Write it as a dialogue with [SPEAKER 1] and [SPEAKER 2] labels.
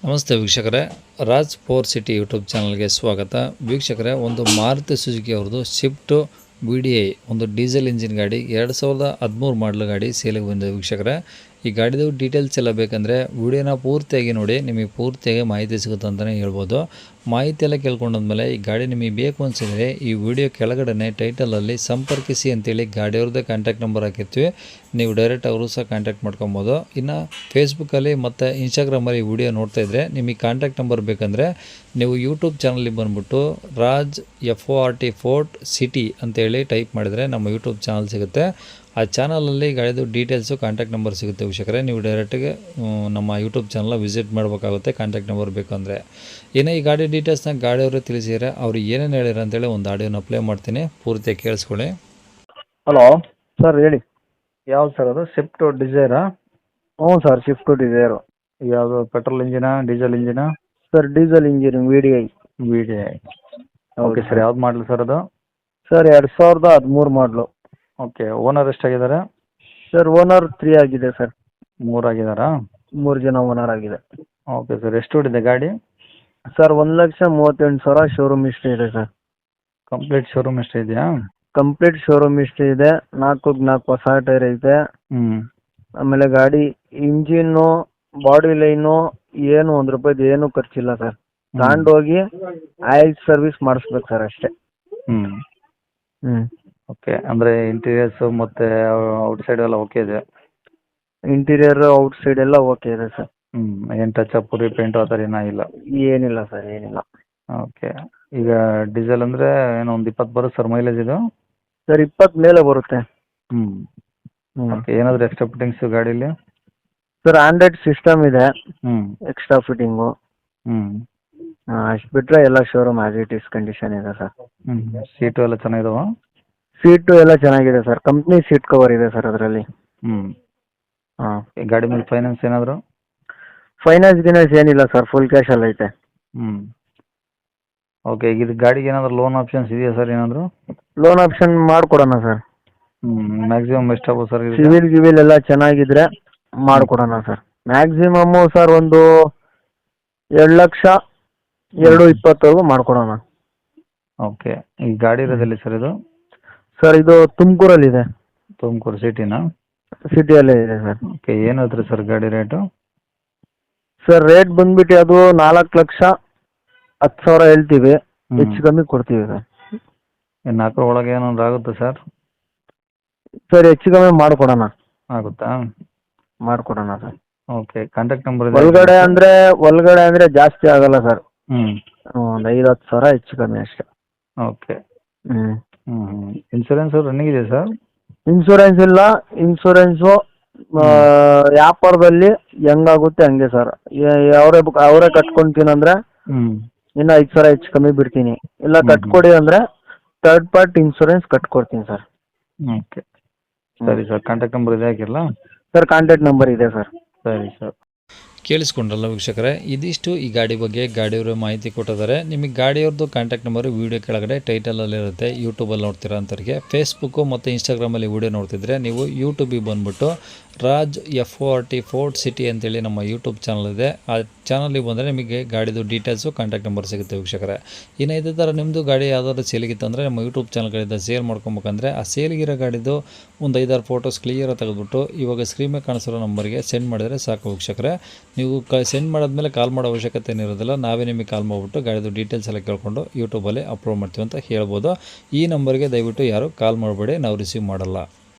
[SPEAKER 1] ನಮಸ್ತೆ ವೀಕ್ಷಕರೇ, Raj four city YouTube ಚಾನಲ್ಗೆ ಸ್ವಾಗತ. ವೀಕ್ಷಕರೇ, ಒಂದು ಮಾರುತಿ ಸುಜುಕಿ ಅವ್ರದ್ದು ಶಿಫ್ಟ್ VDI ಒಂದು ಡೀಸೆಲ್ ಇಂಜಿನ್ ಗಾಡಿ 2013 ಮಾಡಲ್ ಗಾಡಿ ಸೇಲಿಗೆ ಬಂದಿದೆ. ವೀಕ್ಷಕರೇ, ಈ ಗಾಡಿದು ಡೀಟೇಲ್ಸ್ ಎಲ್ಲ ಬೇಕಂದರೆ ವಿಡಿಯೋನ ಪೂರ್ತಿಯಾಗಿ ನೋಡಿ, ನಿಮಗೆ ಪೂರ್ತಿಯಾಗಿ ಮಾಹಿತಿ ಸಿಗುತ್ತೆ ಅಂತಲೇ ಹೇಳ್ಬೋದು. ಮಾಹಿತಿ ಎಲ್ಲ ಕೇಳ್ಕೊಂಡಾದ್ಮೇಲೆ ಈ ಗಾಡಿ ನಿಮಗೆ ಬೇಕು ಅನಿಸಿದರೆ ಈ ವಿಡಿಯೋ ಕೆಳಗಡೆ ಟೈಟಲಲ್ಲಿ ಸಂಪರ್ಕಿಸಿ ಅಂತೇಳಿ ಗಾಡಿಯವ್ರದ್ದೇ ಕಾಂಟ್ಯಾಕ್ಟ್ ನಂಬರ್ ಹಾಕಿರ್ತೀವಿ. ನೀವು ಡೈರೆಕ್ಟ್ ಅವರು ಸಹ ಕಾಂಟ್ಯಾಕ್ಟ್ ಮಾಡ್ಕೊಬೋದು. ಇನ್ನು ಫೇಸ್ಬುಕ್ಕಲ್ಲಿ ಮತ್ತು ಇನ್ಸ್ಟಾಗ್ರಾಮಲ್ಲಿ ವಿಡಿಯೋ ನೋಡ್ತಾ ಇದ್ದರೆ ನಿಮಗೆ ಕಾಂಟ್ಯಾಕ್ಟ್ ನಂಬರ್ ಬೇಕಂದರೆ ನೀವು ಯೂಟ್ಯೂಬ್ ಚಾನಲಿಗೆ ಬಂದುಬಿಟ್ಟು ರಾಜ್ FORT ಸಿಟಿ ಅಂತೇಳಿ ಟೈಪ್ ಮಾಡಿದರೆ ನಮ್ಮ ಯೂಟ್ಯೂಬ್ ಚಾನಲ್ ಸಿಗುತ್ತೆ. ಆ ಚಾನಲಲ್ಲಿ ಗಾಡಿದು ಡೀಟೇಲ್ಸು ಕಾಂಟ್ಯಾಕ್ಟ್ ನಂಬರ್ ಸಿಗುತ್ತೆ. ವೀಕ್ಷಕರೇ, ನೀವು ಡೈರೆಕ್ಟಿಗೆ ನಮ್ಮ ಯೂಟ್ಯೂಬ್ ಚಾನಲ್ನ ವಿಸಿಟ್ ಮಾಡಬೇಕಾಗುತ್ತೆ ಕಾಂಟ್ಯಾಕ್ಟ್ ನಂಬರ್ ಬೇಕಂದರೆ. ಇನ್ನು ಈ ಗಾಡಿ ಡೀಟೇಲ್ಸ್ನ ಗಾಡಿಯವರು ತಿಳಿಸಿದರೆ ಅವರು ಏನೇನು ಹೇಳಿರ ಅಂತೇಳಿ ಒಂದು ಆಡಿಯೋನ ಪ್ಲೇ ಮಾಡ್ತೀನಿ, ಪೂರ್ತಿಯಾಗಿ ಕೇಳಿಸ್ಕೊಳ್ಳಿ.
[SPEAKER 2] ಹಲೋ ಸರ್, ಹೇಳಿ. ಯಾವ್ದು ಸರ್ ಅದು? ಸ್ವಿಫ್ಟ್ ಡಿಸೈರಾ? ಹ್ಞೂ ಸರ್, ಸ್ವಿಫ್ಟ್ ಡಿಸೈರು. ಯಾವುದು, ಪೆಟ್ರೋಲ್ ಇಂಜಿನಾ ಡೀಸೆಲ್ ಇಂಜಿನಾ? Sir diesel engine VDI. Okay sir, ಯಾವ್ದು ಮಾಡಲು ಸರ್ ಅದು? Sir 2013 model. ಓಕೆ, ಓನರ್ ಎಷ್ಟಾಗಿದ್ದಾರೆ? ಸರ್ ಓನರ್ 3 ಆಗಿದೆ ಸರ್. 3 ಆಗಿದ್ದಾರಾ? 3 ಜನ ಓನರ್ ಆಗಿದೆ. ಓಕೆ ಸರ್, ಎಷ್ಟು ಹೊಡಿದೆ ಗಾಡಿ? ಸರ್ 1,38,000 ಶೋರೂಮ್ ಹಿಸ್ಟ್ರಿ ಇದೆ ಸರ್. ಕಂಪ್ಲೀಟ್ ಶೋರೂಮ್ ಹಿಸ್ಟ್ರಿ ಇದೆಯಾ? ಕಂಪ್ಲೀಟ್ ಶೋರೂಮ್ ಹಿಸ್ಟ್ರಿ ಇದೆ. 4 ಹೊಸ ಟೈರ್ ಐತೆ. ಆಮೇಲೆ ಗಾಡಿ ಇಂಜಿನ್ನು ಬಾಡಿ ಲೈನು ಏನು ₹1 ಏನು ಖರ್ಚಿಲ್ಲ ಸರ್. ತಗೊಂಡೋಗಿ ಆಯಿಲ್ ಸರ್ವಿಸ್ ಮಾಡಿಸ್ಬೇಕು ಸರ್ ಅಷ್ಟೇ. ಓಕೆ, ಅಂದರೆ ಇಂಟೀರಿಯರ್ಸು ಮತ್ತು ಔಟ್ ಸೈಡ್ ಎಲ್ಲ ಓಕೆ ಇದೆ? ಇಂಟೀರಿಯರ್ ಔಟ್ ಸೈಡ್ ಎಲ್ಲ ಓಕೆ ಇದೆ ಸರ್. ಏನು ಟಚ್ ಅಪ್ ರೀಪೇಂಟು ಆ ಥರ ಏನಾಗಿಲ್ಲ? ಏನಿಲ್ಲ ಸರ್, ಏನಿಲ್ಲ. ಓಕೆ, ಈಗ ಡೀಸೆಲ್ ಅಂದರೆ ಏನೋ ಒಂದು 20 ಬರುತ್ತೆ ಸರ್ ಮೈಲೇಜ್ ಇದು? ಸರ್ 20 ಮೇಲೆ ಬರುತ್ತೆ. ಓಕೆ, ಏನಾದರೂ ಎಕ್ಸ್ಟ್ರಾ ಫಿಟ್ಟಿಂಗ್ಸು ಗಾಡೀಲಿ? ಸರ್ ಆಂಡ್ರಾಯ್ಡ್ ಸಿಸ್ಟಮ್ ಇದೆ, ಎಕ್ಸ್ಟ್ರಾ ಫಿಟ್ಟಿಂಗು. ಅಷ್ಟು ಬಿಟ್ಟರೆ ಎಲ್ಲ showroom as it is condition ಇದೆ ಸರ್. ಸೀಟು ಎಲ್ಲ ಚೆನ್ನಾಗಿದಾವ? ಸೀಟು ಎಲ್ಲ ಚೆನ್ನಾಗಿದೆ ಸರ್. ಕಂಪ್ನಿ ಸೀಟ್ ಕವರ್ ಇದೆ ಸರ್ ಅದರಲ್ಲಿ. ಹಾಂ. ಗಾಡಿ ಮೇಲೆ ಫೈನಾನ್ಸ್ ಏನಾದರೂ? ಫೈನಾನ್ಸ್ ಗಿನಾನ್ಸ್ ಏನಿಲ್ಲ ಸರ್, ಫುಲ್ ಕ್ಯಾಶಲ್ಲಿ ಐತೆ. ಓಕೆ, ಇದು ಗಾಡಿಗೆ ಏನಾದರೂ ಲೋನ್ ಆಪ್ಷನ್ಸ್ ಇದೆಯಾ ಸರ್ ಏನಾದರೂ? ಲೋನ್ ಆಪ್ಷನ್ ಮಾಡಿಕೊಡೋಣ ಸರ್. ಮ್ಯಾಕ್ಸಿಮಮ್ ಎಷ್ಟಾಗ್ಬೋದು ಸರ್? ಸಿವಿಲ್ ಎಲ್ಲ ಚೆನ್ನಾಗಿದ್ರೆ ಮಾಡಿಕೊಡೋಣ ಸರ್. ಮ್ಯಾಕ್ಸಿಮಮ್ಮು ಸರ್ ಒಂದು 2,02,20,ವರೆಗೂ ಮಾಡಿಕೊಡೋಣ. ಓಕೆ, ಈ ಗಾಡಿ ಇರೋದಿಲ್ಲ ಸರ್ ಇದು? ಸರ್ ಇದು ತುಮಕೂರಲ್ಲಿದೆ. ತುಮಕೂರು ಸಿಟಿನಾ? ಸಿಟಿಯಲ್ಲೇ ಇದೆ ಸರ್. ಓಕೆ, ಏನು ಹೇಳ್ತೀರಿ ಸರ್ ಗಾಡಿ ರೇಟು? ಸರ್ ರೇಟ್ ಬಂದ್ಬಿಟ್ಟು ಅದು 4,10,000 ಹೇಳ್ತೀವಿ, ಹೆಚ್ಚು ಕಮ್ಮಿ ಕೊಡ್ತೀವಿ ಸರ್. 4 ಒಳಗೆ ಏನಾದ್ರು ಆಗುತ್ತಾ ಸರ್? ಸರ್ ಹೆಚ್ಚು ಕಮ್ಮಿ ಮಾಡಿಕೊಡೋಣ. ಆಗುತ್ತಾ? ಮಾಡಿಕೊಡೋಣ ಸರ್. ಓಕೆ, ಕಾಂಟ್ಯಾಕ್ಟ್ ನಂಬರ್ ಒಳಗಡೆ ಅಂದರೆ ಜಾಸ್ತಿ ಆಗಲ್ಲ ಸರ್. ಒಂದು 5-10 ಸಾವಿರ ಹೆಚ್ಚು ಕಮ್ಮಿ ಅಷ್ಟೇ. ಓಕೆ. ಇನ್ಸೂರೆನ್ಸ್ ರನ್ನಿಂಗ್ ಇದೆ ಸರ್? ಇನ್ಸೂರೆನ್ಸ್ ಇಲ್ಲ. ಇನ್ಸೂರೆನ್ಸು ವ್ಯಾಪಾರದಲ್ಲಿ ಹೆಂಗಾಗುತ್ತೆ ಹಂಗೆ ಸರ್. ಅವರೇ ಕಟ್ಕೊಂತೀನಂದ್ರೆ ಇನ್ನು 5,000 ಹೆಚ್ಚು ಕಮ್ಮಿ ಬಿಡ್ತೀನಿ. ಇಲ್ಲ ಕಟ್ಕೊಡಿ ಅಂದರೆ ಥರ್ಡ್ ಪಾರ್ಟಿ ಇನ್ಸೂರೆನ್ಸ್ ಕಟ್ಕೊಡ್ತೀನಿ ಸರ್. ಓಕೆ, ಸರಿ ಸರ್. ಕಾಂಟ್ಯಾಕ್ಟ್ ನಂಬರ್ ಇದೆ ಹಾಕಿರಲ್ಲ ಸರ್? ಕಾಂಟ್ಯಾಕ್ಟ್ ನಂಬರ್ ಇದೆ ಸರ್. ಸರಿ ಸರ್.
[SPEAKER 1] ಕೇಳಿಸ್ಕೊಂಡ್ರಲ್ಲ ವೀಕ್ಷಕರೇ, ಇದಿಷ್ಟು ಈ ಗಾಡಿ ಬಗ್ಗೆ ಗಾಡಿಯವರು ಮಾಹಿತಿ ಕೊಟ್ಟಿದ್ದಾರೆ. ನಿಮಗೆ ಗಾಡಿಯವ್ರದ್ದು ಕಾಂಟ್ಯಾಕ್ಟ್ ನಂಬರು ವೀಡಿಯೋ ಕೆಳಗಡೆ ಟೈಟಲಲ್ಲಿರುತ್ತೆ. ಯೂಟ್ಯೂಬಲ್ಲಿ ನೋಡ್ತೀರಾ ಅಂಥವ್ರಿಗೆ, ಫೇಸ್ಬುಕ್ಕು ಮತ್ತು ಇನ್ಸ್ಟಾಗ್ರಾಮಲ್ಲಿ ವೀಡಿಯೋ ನೋಡ್ತಿದ್ರೆ ನೀವು ಯೂಟ್ಯೂಬಿಗೆ ಬಂದುಬಿಟ್ಟು ರಾಜ್ FORT ಸಿಟಿ ಅಂತೇಳಿ ನಮ್ಮ ಯೂಟ್ಯೂಬ್ ಚಾನಲ್ ಇದೆ. ಆ ಚಾನಲಿಗೆ ಬಂದರೆ ನಿಮಗೆ ಗಾಡಿದು ಡೀಟೇಲ್ಸು ಕಾಂಟ್ಯಾಕ್ಟ್ ನಂಬರ್ ಸಿಗುತ್ತೆ ವೀಕ್ಷಕರೇ. ಇನ್ನು ಇದೇ ಥರ ನಿಮ್ಮದು ಗಾಡಿ ಯಾವುದಾದ್ರು ಸೇಲಿಗಿತ್ತಂದರೆ ನಮ್ಮ ಯೂಟ್ಯೂಬ್ ಚಾನಲ್ಗಳಿಂದ ಸೇಲ್ ಮಾಡ್ಕೊಬೇಕಂದ್ರೆ ಆ ಸೇಲಿಗಿರೋ ಗಾಡಿದು ಒಂದು 5-6 ಫೋಟೋಸ್ ಕ್ಲಿಯರಾಗಿ ತೆಗೆದುಬಿಟ್ಟು ಇವಾಗ ಸ್ಕ್ರೀನ್ ಮೇಲೆ ಕಾಣಿಸಿರೋ ನಂಬರ್ಗೆ ಸೆಂಡ್ ಮಾಡಿದರೆ ಸಾಕು ವೀಕ್ಷಕರೇ. ನೀವು ಸೆಂಡ್ ಮಾಡಾದ್ಮೇಲೆ ಕಾಲ್ ಮಾಡೋ ಅವಶ್ಯಕತೆ ಏನಿರೋದಿಲ್ಲ, ನಾವೇ ನಿಮಗೆ ಕಾಲ್ ಮಾಡಿಬಿಟ್ಟು ಗಾಡಿದು ಡೀಟೇಲ್ಸ್ ಎಲ್ಲ ಕೇಳ್ಕೊಂಡು ಯೂಟ್ಯೂಬಲ್ಲಿ ಅಪ್ಲೋಡ್ ಮಾಡ್ತೀವಿ ಅಂತ ಹೇಳ್ಬೋದು. ಈ ನಂಬರ್ಗೆ ದಯವಿಟ್ಟು ಯಾರು ಕಾಲ್ ಮಾಡಬೇಡಿ, ನಾವು ರಿಸೀವ್ ಮಾಡಲ್ಲ.